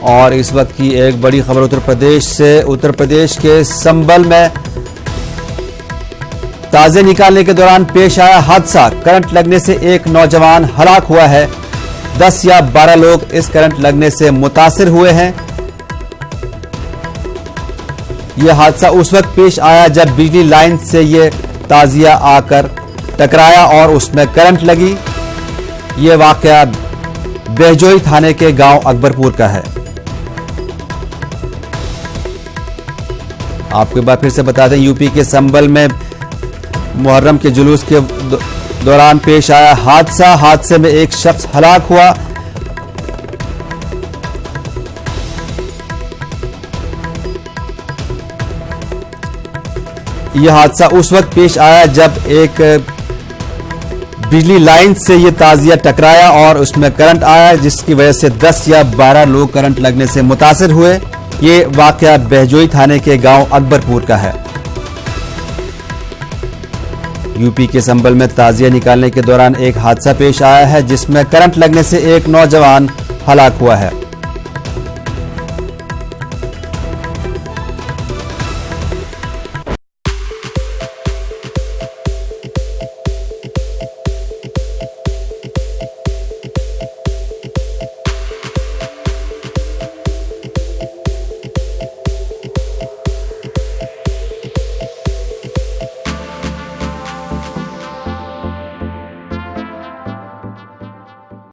और इस वक्त की एक बड़ी खबर उत्तर प्रदेश से। उत्तर प्रदेश के संबल में ताजे निकालने के दौरान पेश आया हादसा। करंट लगने से एक नौजवान हलाक हुआ है। 10 या 12 लोग इस करंट लगने से मुतासिर हुए हैं। यह हादसा उस वक्त पेश आया जब बिजली लाइन से यह ताजिया आकर टकराया और उसमें करंट लगी। यह वाकया बेहजोई थाने के गांव अकबरपुर का है। आपको एक बार फिर से बता दें, यूपी के संबल में मुहर्रम के जुलूस के दौरान पेश आया हादसा। हादसे में एक शख्स हलाक हुआ। यह हादसा उस वक्त पेश आया जब एक बिजली लाइन से यह ताजिया टकराया और उसमें करंट आया, जिसकी वजह से 10 या 12 लोग करंट लगने से मुतासिर हुए। ये वाकया बेहजोई थाने के गांव अकबरपुर का है। यूपी के संबल में ताजिया निकालने के दौरान एक हादसा पेश आया है जिसमें करंट लगने से एक नौजवान हलाक हुआ है।